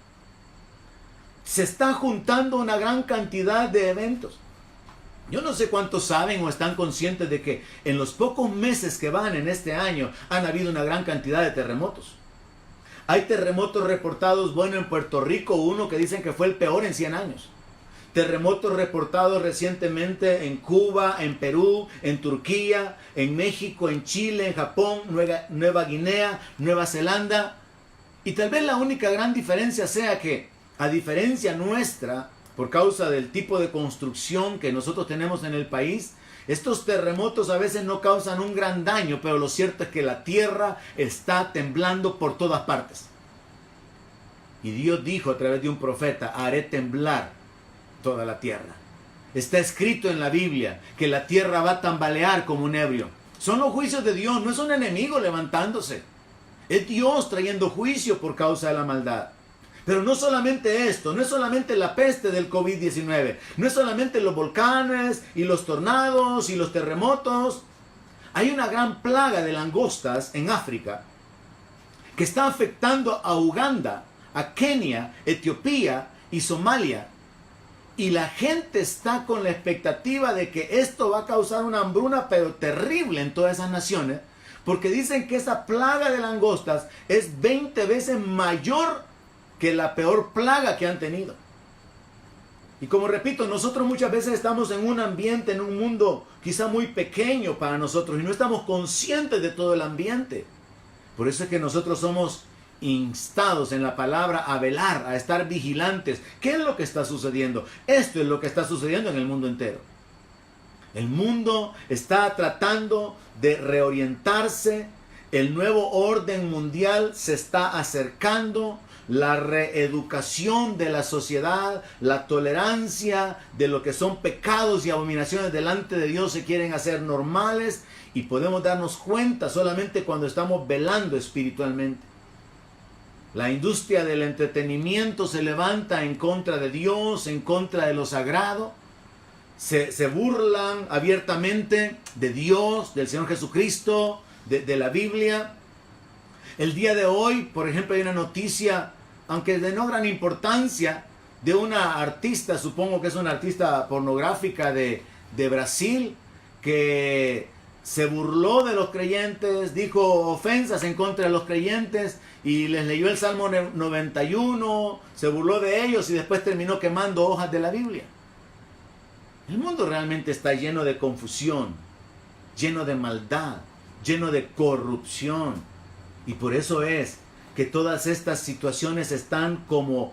[SPEAKER 1] Se está juntando una gran cantidad de eventos. Yo no sé cuántos saben o están conscientes de que en los pocos meses que van en este año han habido una gran cantidad de terremotos. Hay terremotos reportados, bueno, en Puerto Rico, uno que dicen que fue el peor en 100 años. Terremotos reportados recientemente en Cuba, en Perú, en Turquía, en México, en Chile, en Japón, Nueva Guinea, Nueva Zelanda. Y tal vez la única gran diferencia sea que, a diferencia nuestra, por causa del tipo de construcción que nosotros tenemos en el país, estos terremotos a veces no causan un gran daño, pero lo cierto es que la tierra está temblando por todas partes. Y Dios dijo a través de un profeta, haré temblar toda la tierra. Está escrito en la Biblia que la tierra va a tambalear como un ebrio. Son los juicios de Dios, no es un enemigo levantándose. Es Dios trayendo juicio por causa de la maldad. Pero no solamente esto, no es solamente la peste del COVID-19, no es solamente los volcanes y los tornados y los terremotos. Hay una gran plaga de langostas en África que está afectando a Uganda, a Kenia, Etiopía y Somalia. Y la gente está con la expectativa de que esto va a causar una hambruna pero terrible en todas esas naciones, porque dicen que esa plaga de langostas es 20 veces mayor que la peor plaga que han tenido. Y como repito, nosotros muchas veces estamos en un ambiente, en un mundo quizá muy pequeño para nosotros y no estamos conscientes de todo el ambiente. Por eso es que nosotros somos instados en la palabra a velar, a estar vigilantes. ¿Qué es lo que está sucediendo? Esto es lo que está sucediendo en el mundo entero. El mundo está tratando de reorientarse. El nuevo orden mundial se está acercando. La reeducación de la sociedad, la tolerancia de lo que son pecados y abominaciones delante de Dios se quieren hacer normales y podemos darnos cuenta solamente cuando estamos velando espiritualmente. La industria del entretenimiento se levanta en contra de Dios, en contra de lo sagrado. Se burlan abiertamente de Dios, del Señor Jesucristo, de la Biblia. El día de hoy, por ejemplo, hay una noticia, aunque de no gran importancia, de una artista, supongo que es una artista pornográfica de Brasil, que se burló de los creyentes, dijo ofensas en contra de los creyentes y les leyó el Salmo 91, se burló de ellos y después terminó quemando hojas de la Biblia. El mundo realmente está lleno de confusión, lleno de maldad, lleno de corrupción. Y por eso es que todas estas situaciones están como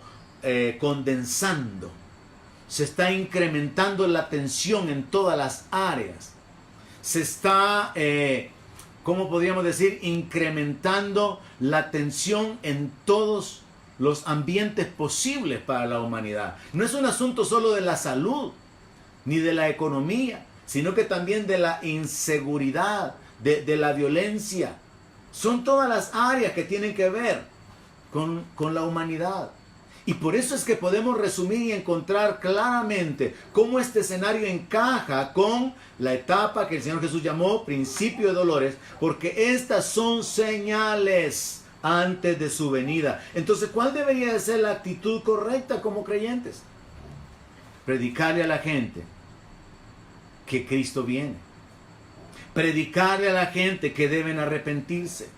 [SPEAKER 1] condensando. Se está incrementando la tensión en todas las áreas. Se está, ¿cómo podríamos decir? Incrementando la tensión en todos los ambientes posibles para la humanidad. No es un asunto solo de la salud, ni de la economía, sino que también de la inseguridad, de la violencia. Son todas las áreas que tienen que ver con la humanidad. Y por eso es que podemos resumir y encontrar claramente cómo este escenario encaja con la etapa que el Señor Jesús llamó principio de dolores, porque estas son señales antes de su venida. Entonces, ¿cuál debería de ser la actitud correcta como creyentes? Predicarle a la gente que Cristo viene. Predicarle a la gente que deben arrepentirse.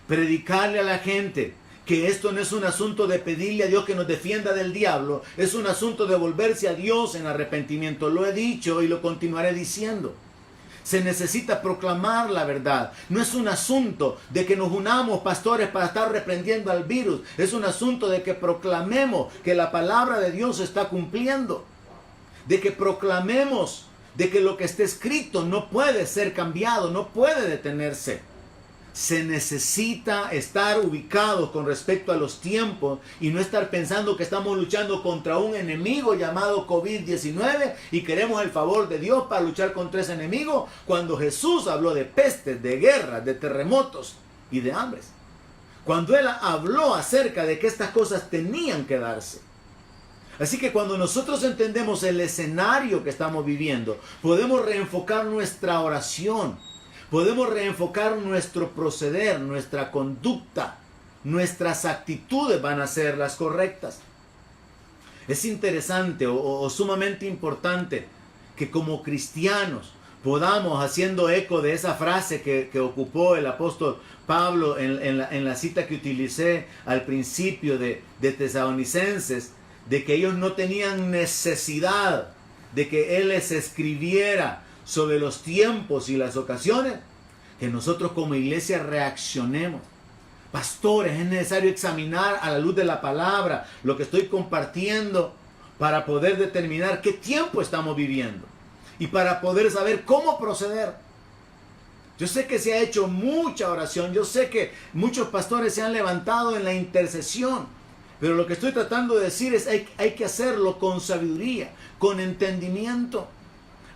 [SPEAKER 1] Predicarle a la gente que esto no es un asunto de pedirle a Dios que nos defienda del diablo, es un asunto de volverse a Dios en arrepentimiento. Lo he dicho y lo continuaré diciendo. Se necesita proclamar la verdad. No es un asunto de que nos unamos, pastores, para estar reprendiendo al virus. Es un asunto de que proclamemos que la palabra de Dios se está cumpliendo. De que proclamemos de que lo que está escrito no puede ser cambiado, no puede detenerse. Se necesita estar ubicados con respecto a los tiempos y no estar pensando que estamos luchando contra un enemigo llamado COVID-19 y queremos el favor de Dios para luchar contra ese enemigo, cuando Jesús habló de pestes, de guerras, de terremotos y de hambres. Cuando Él habló acerca de que estas cosas tenían que darse. Así que cuando nosotros entendemos el escenario que estamos viviendo, podemos reenfocar nuestra oración. Podemos reenfocar nuestro proceder, nuestra conducta, nuestras actitudes van a ser las correctas. Es interesante o sumamente importante que como cristianos podamos, haciendo eco de esa frase que ocupó el apóstol Pablo en la cita que utilicé al principio de Tesalonicenses, de que ellos no tenían necesidad de que Él les escribiera sobre los tiempos y las ocasiones, que nosotros como iglesia reaccionemos. Pastores, es necesario examinar a la luz de la palabra lo que estoy compartiendo para poder determinar qué tiempo estamos viviendo y para poder saber cómo proceder. Yo sé que se ha hecho mucha oración, yo sé que muchos pastores se han levantado en la intercesión, pero lo que estoy tratando de decir es hay que hacerlo con sabiduría, con entendimiento.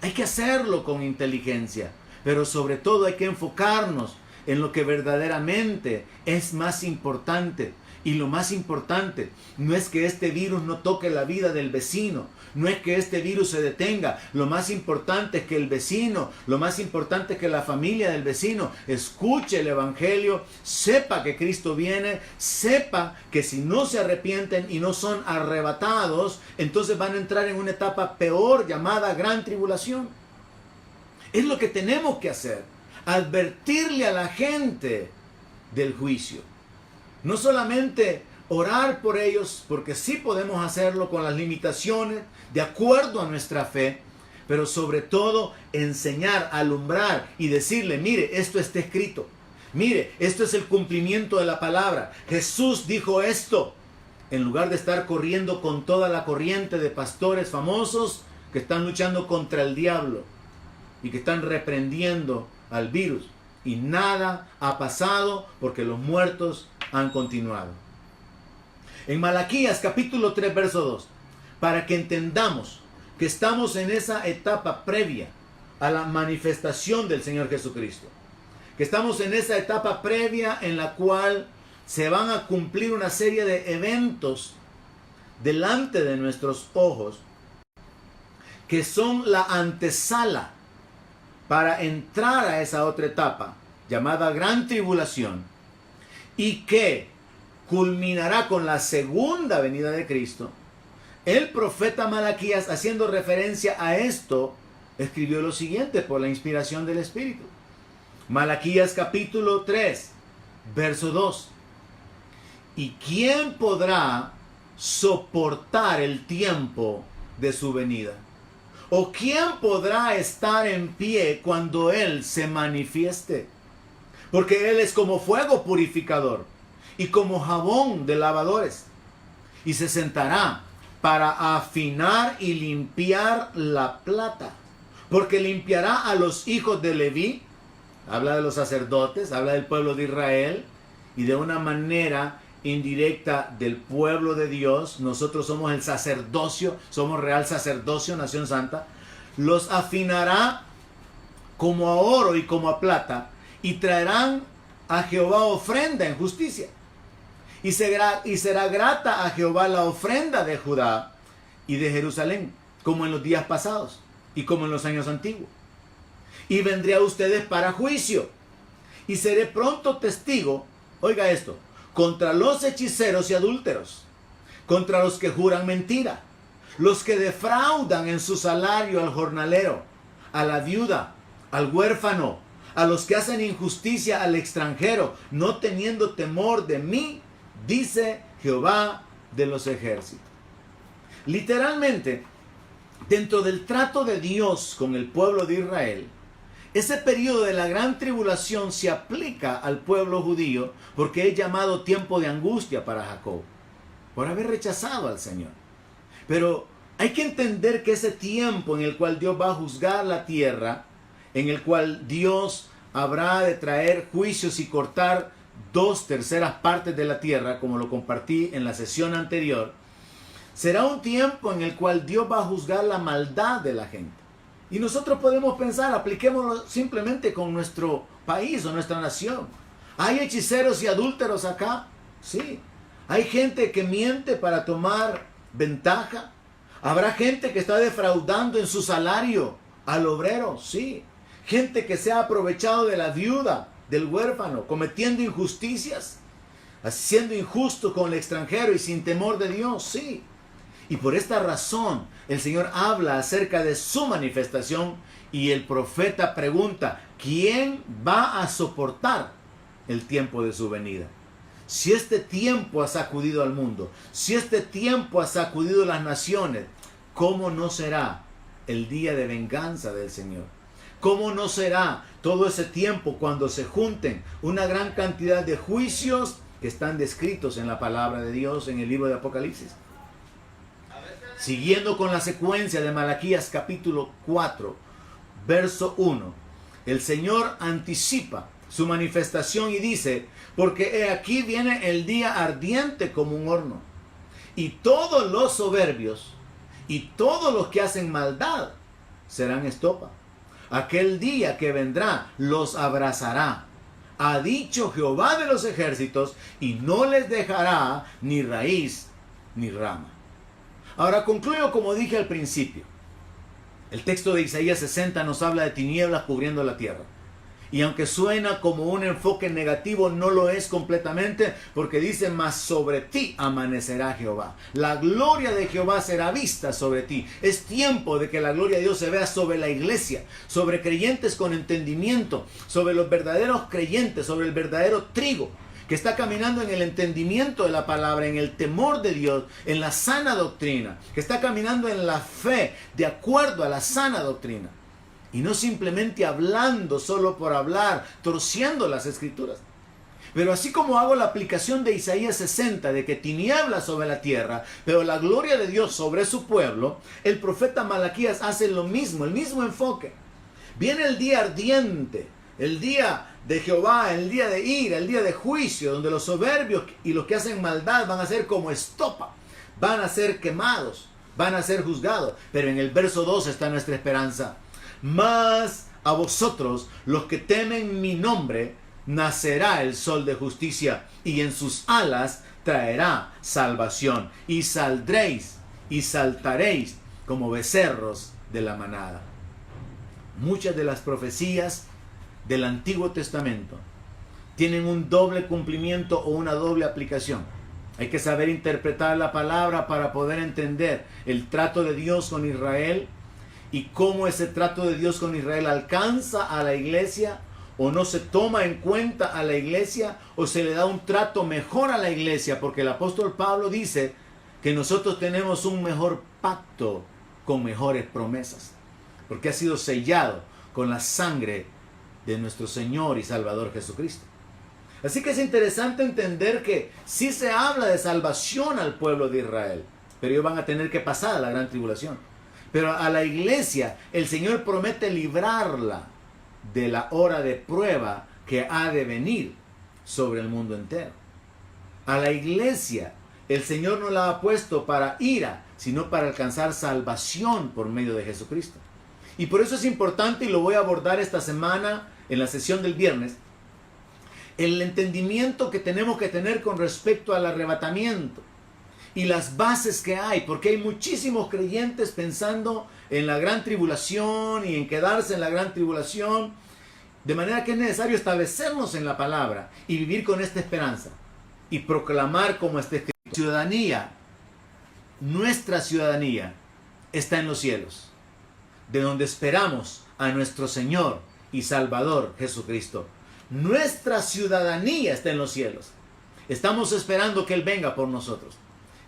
[SPEAKER 1] Hay que hacerlo con inteligencia, pero sobre todo hay que enfocarnos en lo que verdaderamente es más importante. Y lo más importante no es que este virus no toque la vida del vecino, no es que este virus se detenga. Lo más importante es que el vecino, lo más importante es que la familia del vecino escuche el evangelio, sepa que Cristo viene, sepa que si no se arrepienten y no son arrebatados, entonces van a entrar en una etapa peor llamada gran tribulación. Es lo que tenemos que hacer, advertirle a la gente del juicio. No solamente orar por ellos, porque sí podemos hacerlo con las limitaciones, de acuerdo a nuestra fe, pero sobre todo enseñar, alumbrar y decirle, mire, esto está escrito. Mire, esto es el cumplimiento de la palabra. Jesús dijo esto. En lugar de estar corriendo con toda la corriente de pastores famosos que están luchando contra el diablo y que están reprendiendo al virus. Y nada ha pasado porque los muertos han continuado. En Malaquías capítulo 3 verso 2, para que entendamos que estamos en esa etapa previa a la manifestación del Señor Jesucristo, que estamos en esa etapa previa en la cual se van a cumplir una serie de eventos delante de nuestros ojos que son la antesala para entrar a esa otra etapa llamada gran tribulación, y que culminará con la segunda venida de Cristo. El profeta Malaquías, haciendo referencia a esto, escribió lo siguiente por la inspiración del Espíritu. Malaquías capítulo 3, verso 2. ¿Y quién podrá soportar el tiempo de su venida? ¿O quién podrá estar en pie cuando Él se manifieste? Porque Él es como fuego purificador y como jabón de lavadores. Y se sentará para afinar y limpiar la plata. Porque limpiará a los hijos de Leví. Habla de los sacerdotes, habla del pueblo de Israel. Y de una manera indirecta del pueblo de Dios. Nosotros somos el sacerdocio, somos real sacerdocio, nación santa. Los afinará como a oro y como a plata. Y traerán a Jehová ofrenda en justicia. y será grata a Jehová la ofrenda de Judá y de Jerusalén, como en los días pasados y como en los años antiguos. Y vendré a ustedes para juicio, y seré pronto testigo, oiga esto, contra los hechiceros y adúlteros, contra los que juran mentira, los que defraudan en su salario al jornalero, a la viuda, al huérfano, a los que hacen injusticia al extranjero, no teniendo temor de mí, dice Jehová de los ejércitos. Literalmente, dentro del trato de Dios con el pueblo de Israel, ese periodo de la gran tribulación se aplica al pueblo judío porque es llamado tiempo de angustia para Jacob, por haber rechazado al Señor. Pero hay que entender que ese tiempo en el cual Dios va a juzgar la tierra, en el cual Dios habrá de traer juicios y cortar 2/3 partes de la tierra, como lo compartí en la sesión anterior, será un tiempo en el cual Dios va a juzgar la maldad de la gente. Y nosotros podemos pensar, apliquémoslo simplemente con nuestro país o nuestra nación. ¿Hay hechiceros y adúlteros acá? Sí. ¿Hay gente que miente para tomar ventaja? ¿Habrá gente que está defraudando en su salario al obrero? Sí. Gente que se ha aprovechado de la viuda, del huérfano, cometiendo injusticias, siendo injusto con el extranjero y sin temor de Dios. Sí. Y por esta razón el Señor habla acerca de su manifestación y el profeta pregunta, ¿quién va a soportar el tiempo de su venida? Si este tiempo ha sacudido al mundo, si este tiempo ha sacudido las naciones, ¿cómo no será el día de venganza del Señor? ¿Cómo no será todo ese tiempo cuando se junten una gran cantidad de juicios que están descritos en la palabra de Dios en el libro de Apocalipsis? Siguiendo con la secuencia de Malaquías capítulo 4, verso 1, el Señor anticipa su manifestación y dice, porque he aquí viene el día ardiente como un horno, y todos los soberbios y todos los que hacen maldad serán estopa. Aquel día que vendrá los abrazará, ha dicho Jehová de los ejércitos, y no les dejará ni raíz ni rama. Ahora concluyo como dije al principio. El texto de Isaías 60 nos habla de tinieblas cubriendo la tierra. Y aunque suena como un enfoque negativo, no lo es completamente, porque dice, mas sobre ti amanecerá Jehová. La gloria de Jehová será vista sobre ti. Es tiempo de que la gloria de Dios se vea sobre la iglesia, sobre creyentes con entendimiento, sobre los verdaderos creyentes, sobre el verdadero trigo, que está caminando en el entendimiento de la palabra, en el temor de Dios, en la sana doctrina, que está caminando en la fe, de acuerdo a la sana doctrina. Y no simplemente hablando solo por hablar, torciendo las escrituras. Pero así como hago la aplicación de Isaías 60, de que tinieblas sobre la tierra, pero la gloria de Dios sobre su pueblo, el profeta Malaquías hace lo mismo, el mismo enfoque. Viene el día ardiente, el día de Jehová, el día de ira, el día de juicio, donde los soberbios y los que hacen maldad van a ser como estopa, van a ser quemados, van a ser juzgados. Pero en el verso 2 está nuestra esperanza. Mas a vosotros, los que temen mi nombre, nacerá el sol de justicia, y en sus alas traerá salvación, y saldréis y saltaréis como becerros de la manada. Muchas de las profecías del Antiguo Testamento tienen un doble cumplimiento o una doble aplicación. Hay que saber interpretar la palabra para poder entender el trato de Dios con Israel y cómo ese trato de Dios con Israel alcanza a la iglesia, o no se toma en cuenta a la iglesia, o se le da un trato mejor a la iglesia, porque el apóstol Pablo dice que nosotros tenemos un mejor pacto con mejores promesas, porque ha sido sellado con la sangre de nuestro Señor y Salvador Jesucristo. Así que es interesante entender que sí se habla de salvación al pueblo de Israel, pero ellos van a tener que pasar a la gran tribulación. Pero a la iglesia el Señor promete librarla de la hora de prueba que ha de venir sobre el mundo entero. A la iglesia el Señor no la ha puesto para ira, sino para alcanzar salvación por medio de Jesucristo. Y por eso es importante, y lo voy a abordar esta semana en la sesión del viernes, el entendimiento que tenemos que tener con respecto al arrebatamiento y las bases que hay, porque hay muchísimos creyentes pensando en la gran tribulación y en quedarse en la gran tribulación, de manera que es necesario establecernos en la palabra y vivir con esta esperanza y proclamar como está escrito. Ciudadanía, nuestra ciudadanía está en los cielos, de donde esperamos a nuestro Señor y Salvador Jesucristo. Nuestra ciudadanía está en los cielos. Estamos esperando que Él venga por nosotros,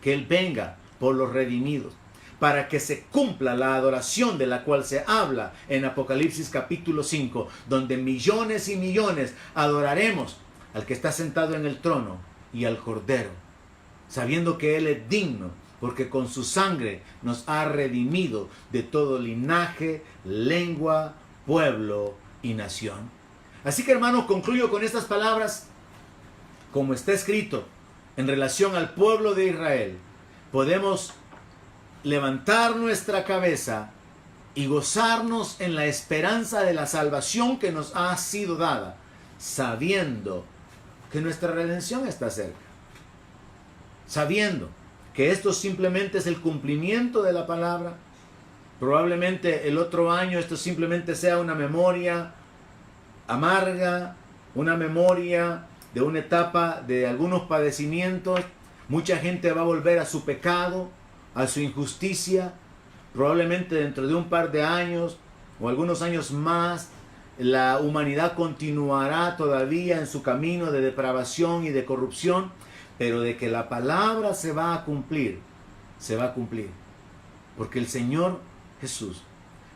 [SPEAKER 1] que Él venga por los redimidos, para que se cumpla la adoración de la cual se habla en Apocalipsis capítulo 5, donde millones y millones adoraremos al que está sentado en el trono y al Cordero, sabiendo que Él es digno, porque con su sangre nos ha redimido de todo linaje, lengua, pueblo y nación. Así que, hermanos, concluyo con estas palabras. Como está escrito en relación al pueblo de Israel, podemos levantar nuestra cabeza y gozarnos en la esperanza de la salvación que nos ha sido dada, sabiendo que nuestra redención está cerca, sabiendo que esto simplemente es el cumplimiento de la palabra. Probablemente el otro año esto simplemente sea una memoria amarga, una memoria de una etapa de algunos padecimientos. Mucha gente va a volver a su pecado, a su injusticia. Probablemente dentro de un par de años o algunos años más, la humanidad continuará todavía en su camino de depravación y de corrupción, pero de que la palabra se va a cumplir, se va a cumplir. Porque el Señor Jesús,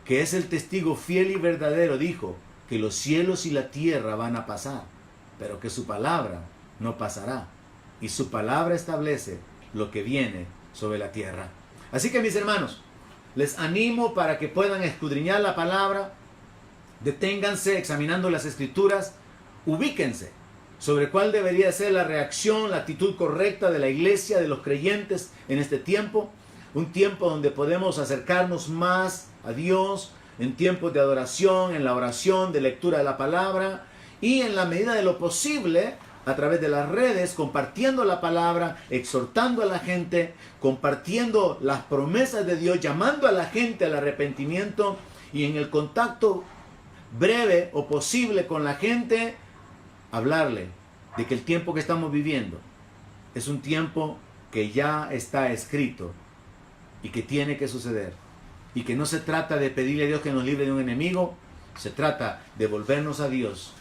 [SPEAKER 1] que es el testigo fiel y verdadero, dijo que los cielos y la tierra van a pasar, pero que su palabra no pasará. Y su palabra establece lo que viene sobre la tierra. Así que, mis hermanos, les animo para que puedan escudriñar la palabra, deténganse examinando las escrituras, ubíquense sobre cuál debería ser la reacción, la actitud correcta de la iglesia, de los creyentes en este tiempo. Un tiempo donde podemos acercarnos más a Dios, en tiempos de adoración, en la oración, de lectura de la palabra, y en la medida de lo posible, a través de las redes, compartiendo la palabra, exhortando a la gente, compartiendo las promesas de Dios, llamando a la gente al arrepentimiento, y en el contacto breve o posible con la gente, hablarle de que el tiempo que estamos viviendo es un tiempo que ya está escrito y que tiene que suceder, y que no se trata de pedirle a Dios que nos libre de un enemigo, se trata de volvernos a Dios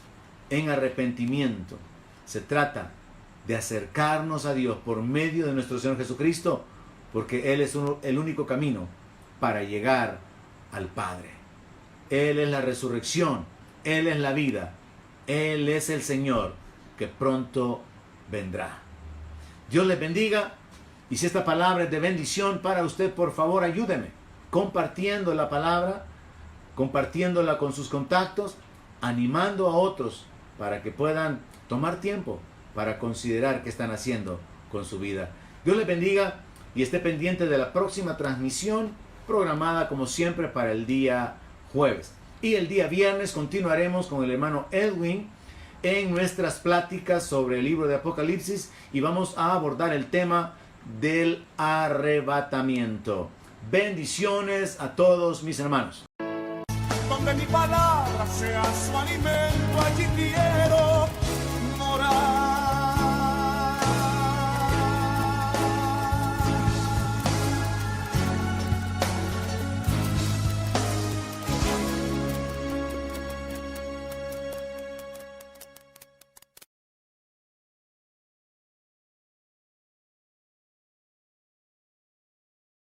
[SPEAKER 1] en arrepentimiento, se trata de acercarnos a Dios por medio de nuestro Señor Jesucristo, porque Él es el único camino para llegar al Padre. Él es la resurrección, Él es la vida, Él es el Señor que pronto vendrá. Dios les bendiga, y si esta palabra es de bendición para usted, por favor ayúdeme compartiendo la palabra, compartiéndola con sus contactos, animando a otros para que puedan tomar tiempo para considerar qué están haciendo con su vida. Dios les bendiga y esté pendiente de la próxima transmisión programada como siempre para el día jueves. Y el día viernes continuaremos con el hermano Edwin en nuestras pláticas sobre el libro de Apocalipsis y vamos a abordar el tema del arrebatamiento. Bendiciones a todos mis hermanos.
[SPEAKER 2] Donde mi palabra sea su alimento, allí quiero